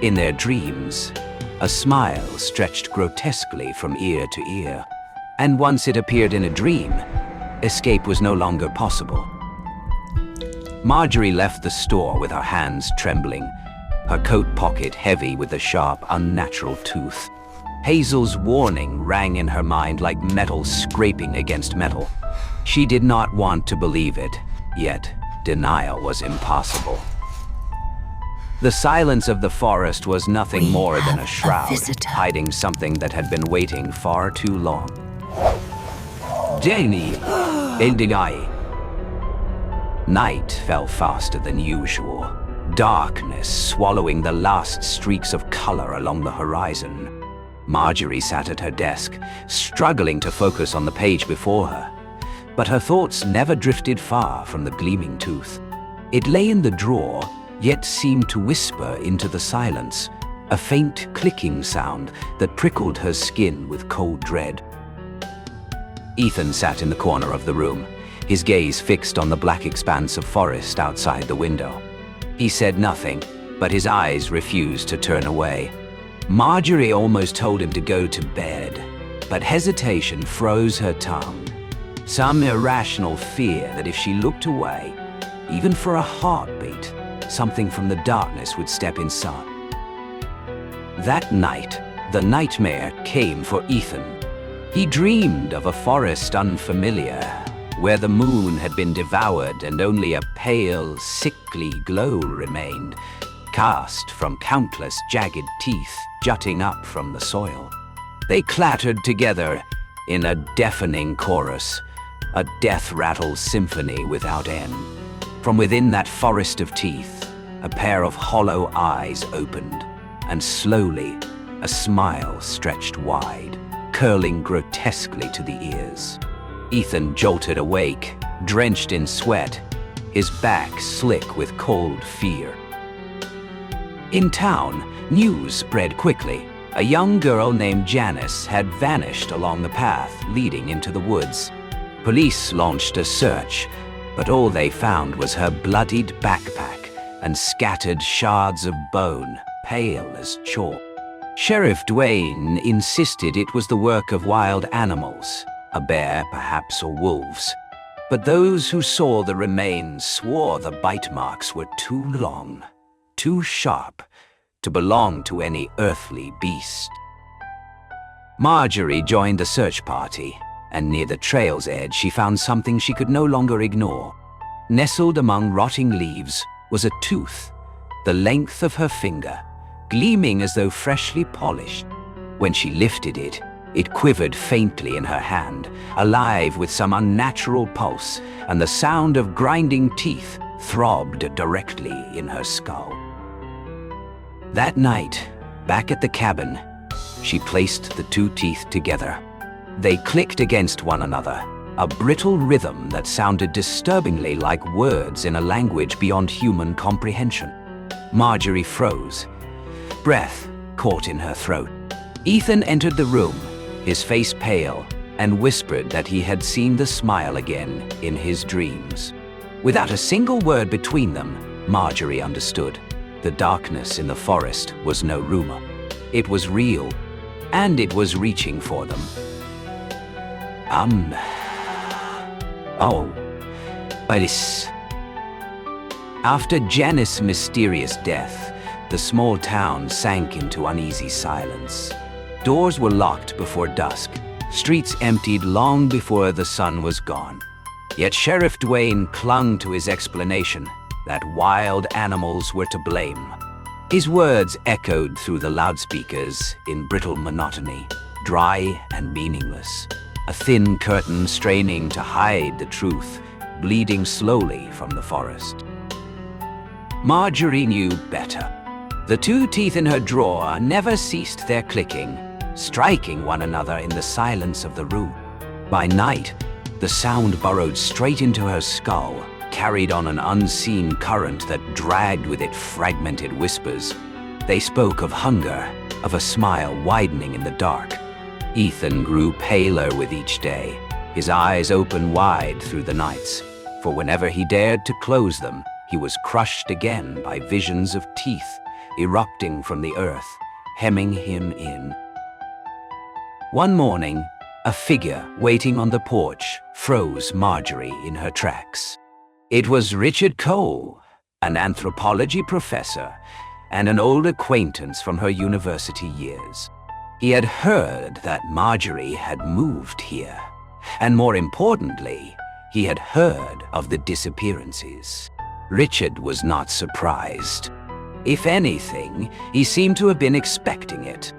A: in their dreams, a smile stretched grotesquely from ear to ear. And once it appeared in a dream, escape was no longer possible. Marjorie left the store with her hands trembling, her coat pocket heavy with the sharp, unnatural tooth. Hazel's warning rang in her mind like metal scraping against metal. She did not want to believe it, yet denial was impossible. The silence of the forest was nothing more than a shroud, hiding something that had been waiting far too long. Danny, Eldinai. Night fell faster than usual, darkness swallowing the last streaks of color along the horizon. Marjorie sat at her desk, struggling to focus on the page before her. But her thoughts never drifted far from the gleaming tooth. It lay in the drawer, yet seemed to whisper into the silence, a faint clicking sound that prickled her skin with cold dread. Ethan sat in the corner of the room, his gaze fixed on the black expanse of forest outside the window. He said nothing, but his eyes refused to turn away. Marjorie almost told him to go to bed, but hesitation froze her tongue. Some irrational fear that if she looked away, even for a heartbeat, something from the darkness would step inside. That night, the nightmare came for Ethan. He dreamed of a forest unfamiliar, where the moon had been devoured and only a pale, sickly glow remained, cast from countless jagged teeth jutting up from the soil. They clattered together in a deafening chorus, a death-rattle symphony without end. From within that forest of teeth, a pair of hollow eyes opened, and slowly, a smile stretched wide, curling grotesquely to the ears. Ethan jolted awake, drenched in sweat, his back slick with cold fear. In town, news spread quickly. A young girl named Janice had vanished along the path leading into the woods. Police launched a search, but all they found was her bloodied backpack and scattered shards of bone, pale as chalk. Sheriff Dwayne insisted it was the work of wild animals, a bear perhaps or wolves. But those who saw the remains swore the bite marks were too long, too sharp, to belong to any earthly beast. Marjorie joined the search party, and near the trail's edge she found something she could no longer ignore. Nestled among rotting leaves was a tooth, the length of her finger, gleaming as though freshly polished. When she lifted it, it quivered faintly in her hand, alive with some unnatural pulse, and the sound of grinding teeth throbbed directly in her skull. That night, back at the cabin, she placed the two teeth together. They clicked against one another, a brittle rhythm that sounded disturbingly like words in a language beyond human comprehension. Marjorie froze, breath caught in her throat. Ethan entered the room, his face pale, and whispered that he had seen the smile again in his dreams. Without a single word between them, Marjorie understood. The darkness in the forest was no rumor. It was real, and it was reaching for them. Ferris. After Janice's mysterious death, the small town sank into uneasy silence. Doors were locked before dusk, streets emptied long before the sun was gone. Yet Sheriff Dwayne clung to his explanation that wild animals were to blame. His words echoed through the loudspeakers in brittle monotony, dry and meaningless. A thin curtain straining to hide the truth, bleeding slowly from the forest. Marjorie knew better. The two teeth in her drawer never ceased their clicking, striking one another in the silence of the room. By night, The sound burrowed straight into her skull, carried on an unseen current that dragged with it fragmented whispers. They spoke of hunger, of a smile widening in the dark. Ethan grew paler with each day, his eyes open wide through the nights, for whenever he dared to close them, he was crushed again by visions of teeth erupting from the earth, hemming him in. One morning, a figure waiting on the porch froze Marjorie in her tracks. It was Richard Cole, an anthropology professor and an old acquaintance from her university years. He had heard that Marjorie had moved here, and more importantly, he had heard of the disappearances. Richard was not surprised. If anything, he seemed to have been expecting it.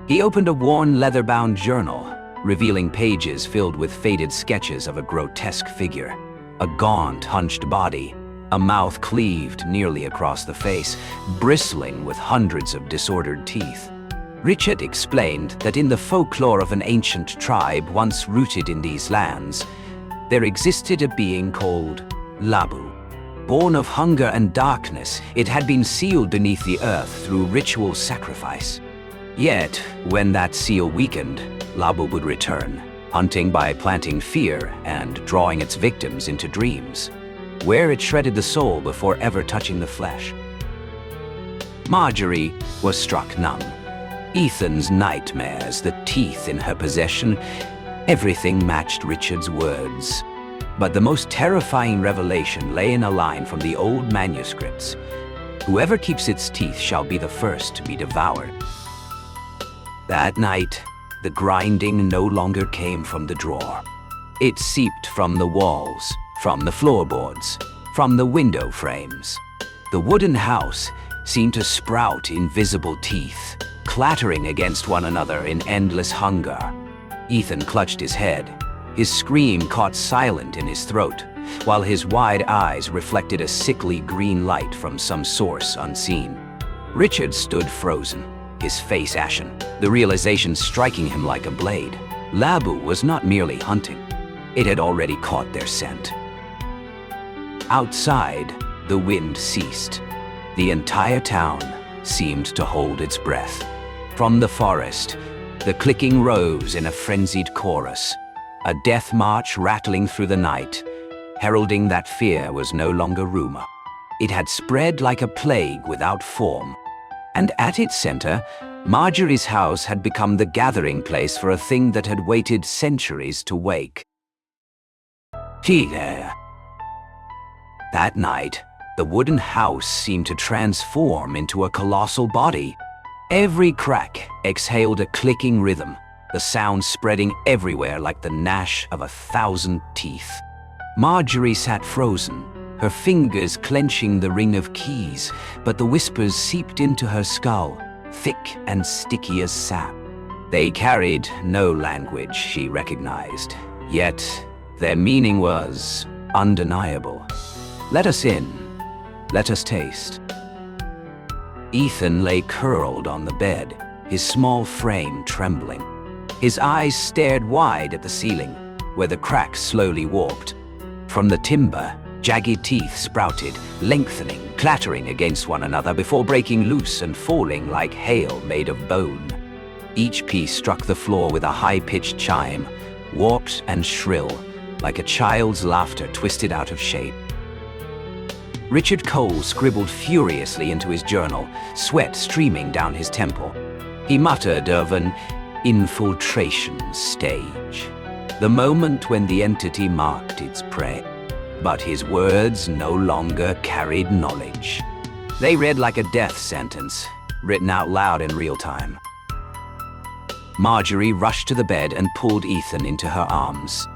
A: He opened a worn leather-bound journal, revealing pages filled with faded sketches of a grotesque figure, a gaunt, hunched body, a mouth cleaved nearly across the face, bristling with hundreds of disordered teeth. Richard explained that in the folklore of an ancient tribe once rooted in these lands, there existed a being called Labu. Born of hunger and darkness, it had been sealed beneath the earth through ritual sacrifice. Yet, when that seal weakened, Labu would return, hunting by planting fear and drawing its victims into dreams, where it shredded the soul before ever touching the flesh. Marjorie was struck numb. Ethan's nightmares, the teeth in her possession, everything matched Richard's words. But the most terrifying revelation lay in a line from the old manuscripts. Whoever keeps its teeth shall be the first to be devoured. That night, the grinding no longer came from the drawer. It seeped from the walls, from the floorboards, from the window frames. The wooden house seemed to sprout invisible teeth, clattering against one another in endless hunger. Ethan clutched his head. His scream caught silent in his throat, while his wide eyes reflected a sickly green light from some source unseen. Richard stood frozen, his face ashen, the realization striking him like a blade. Labu was not merely hunting. It had already caught their scent. Outside, the wind ceased. The entire town seemed to hold its breath. From the forest, the clicking rose in a frenzied chorus, a death march rattling through the night, heralding that fear was no longer rumor. It had spread like a plague without form, and at its center, Marjorie's house had become the gathering place for a thing that had waited centuries to wake. That night, the wooden house seemed to transform into a colossal body. Every crack exhaled a clicking rhythm, the sound spreading everywhere like the gnash of 1,000 teeth. Marjorie sat frozen, her fingers clenching the ring of keys, but the whispers seeped into her skull, thick and sticky as sap. They carried no language she recognized, yet their meaning was undeniable. Let us in. Let us taste. Ethan lay curled on the bed, his small frame trembling. His eyes stared wide at the ceiling, where the cracks slowly warped. From the timber, jagged teeth sprouted, lengthening, clattering against one another before breaking loose and falling like hail made of bone. Each piece struck the floor with a high-pitched chime, warped and shrill, like a child's laughter twisted out of shape. Richard Cole scribbled furiously into his journal, sweat streaming down his temple. He muttered of an infiltration stage, the moment when the entity marked its prey. But his words no longer carried knowledge. They read like a death sentence, written out loud in real time. Marjorie rushed to the bed and pulled Ethan into her arms.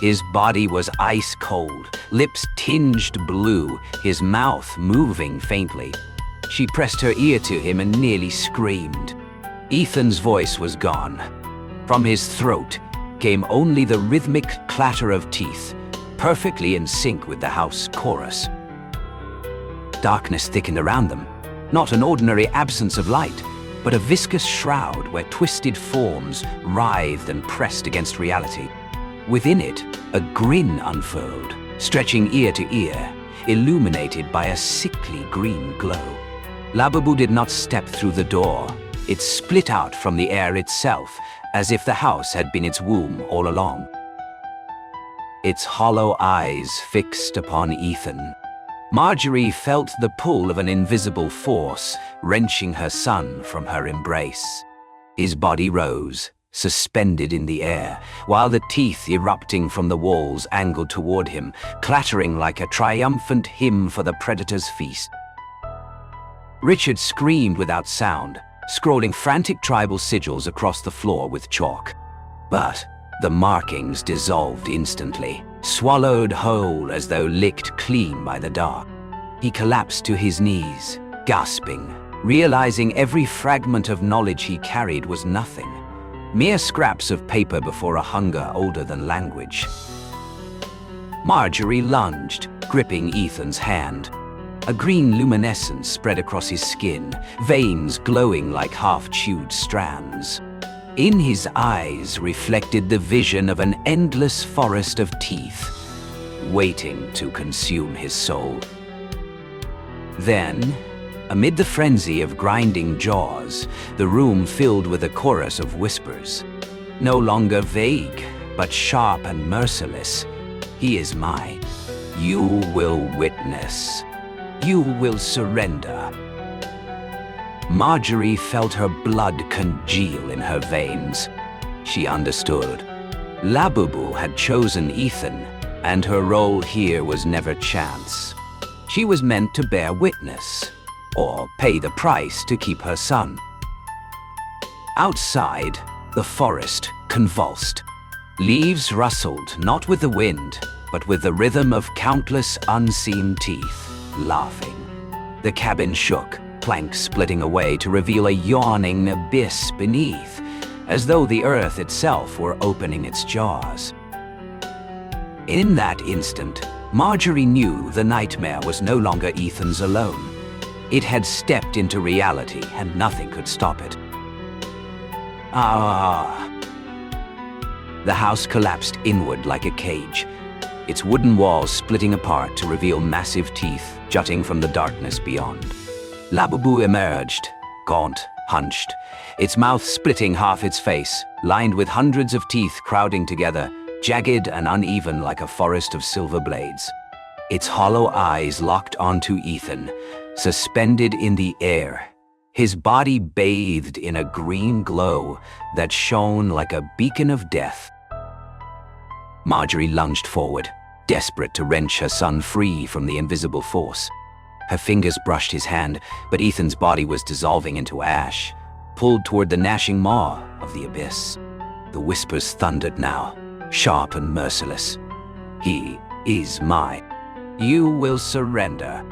A: His body was ice cold, lips tinged blue, his mouth moving faintly. She pressed her ear to him and nearly screamed. Ethan's voice was gone. From his throat came only the rhythmic clatter of teeth, perfectly in sync with the house chorus. Darkness thickened around them, not an ordinary absence of light, but a viscous shroud where twisted forms writhed and pressed against reality. Within it, a grin unfurled, stretching ear to ear, illuminated by a sickly green glow. Labubu did not step through the door. It split out from the air itself, as if the house had been its womb all along. Its hollow eyes fixed upon Ethan. Marjorie felt the pull of an invisible force, wrenching her son from her embrace. His body rose, suspended in the air, while the teeth erupting from the walls angled toward him, clattering like a triumphant hymn for the predator's feast. Richard screamed without sound, scrawling frantic tribal sigils across the floor with chalk. But the markings dissolved instantly, swallowed whole as though licked clean by the dark. He collapsed to his knees, gasping, realizing every fragment of knowledge he carried was nothing, mere scraps of paper before a hunger older than language. Marjorie lunged, gripping Ethan's hand. A green luminescence spread across his skin, veins glowing like half-chewed strands. In his eyes reflected the vision of an endless forest of teeth, waiting to consume his soul. Then, amid the frenzy of grinding jaws, the room filled with a chorus of whispers. No longer vague, but sharp and merciless. He is mine. You will witness. You will surrender. Marjorie felt her blood congeal in her veins. She understood. Labubu had chosen Ethan, and her role here was never chance. She was meant to bear witness, or pay the price to keep her son. Outside, the forest convulsed. Leaves rustled, not with the wind, but with the rhythm of countless unseen teeth, laughing. The cabin shook, planks splitting away to reveal a yawning abyss beneath, as though the earth itself were opening its jaws. In that instant, Marjorie knew the nightmare was no longer Ethan's alone. It had stepped into reality, and nothing could stop it. The house collapsed inward like a cage, its wooden walls splitting apart to reveal massive teeth jutting from the darkness beyond. Labubu emerged, gaunt, hunched, its mouth splitting half its face, lined with hundreds of teeth crowding together, jagged and uneven like a forest of silver blades. Its hollow eyes locked onto Ethan, suspended in the air, his body bathed in a green glow that shone like a beacon of death. Marjorie lunged forward, desperate to wrench her son free from the invisible force. Her fingers brushed his hand, but Ethan's body was dissolving into ash, pulled toward the gnashing maw of the abyss. The whispers thundered now, sharp and merciless. He is mine. You will surrender.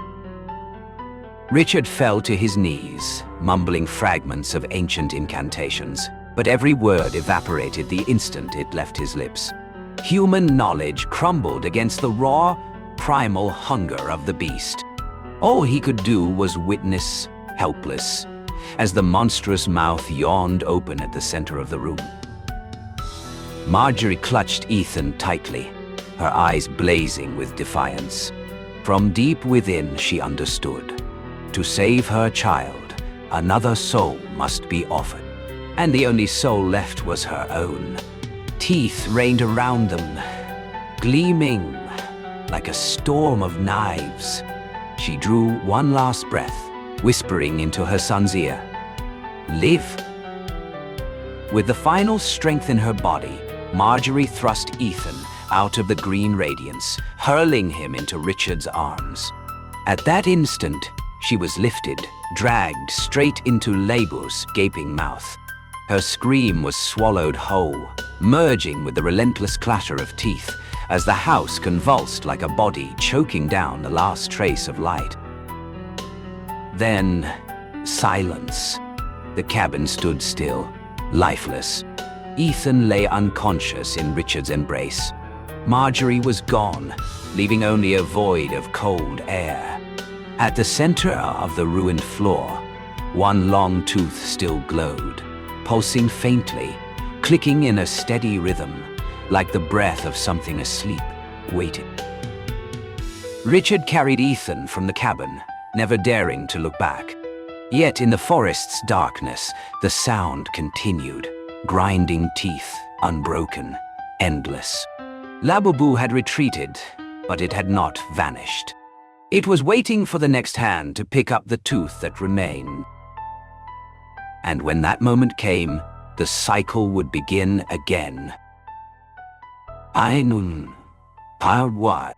A: Richard fell to his knees, mumbling fragments of ancient incantations, but every word evaporated the instant it left his lips. Human knowledge crumbled against the raw, primal hunger of the beast. All he could do was witness, helpless, as the monstrous mouth yawned open at the center of the room. Marjorie clutched Ethan tightly, her eyes blazing with defiance. From deep within, she understood. To save her child, another soul must be offered, and the only soul left was her own. Teeth rained around them, gleaming like a storm of knives. She drew one last breath, whispering into her son's ear, "Live." With the final strength in her body, Marjorie thrust Ethan out of the green radiance, hurling him into Richard's arms. At that instant, she was lifted, dragged straight into Labu's gaping mouth. Her scream was swallowed whole, merging with the relentless clatter of teeth as the house convulsed like a body choking down the last trace of light. Then, silence. The cabin stood still, lifeless. Ethan lay unconscious in Richard's embrace. Marjorie was gone, leaving only a void of cold air. At the center of the ruined floor, one long tooth still glowed, pulsing faintly, clicking in a steady rhythm, like the breath of something asleep, waited. Richard carried Ethan from the cabin, never daring to look back. Yet in the forest's darkness, the sound continued, grinding teeth, unbroken, endless. Labubu had retreated, but it had not vanished. It was waiting for the next hand to pick up the tooth that remained. And when that moment came, the cycle would begin again. Ainun, Parwat.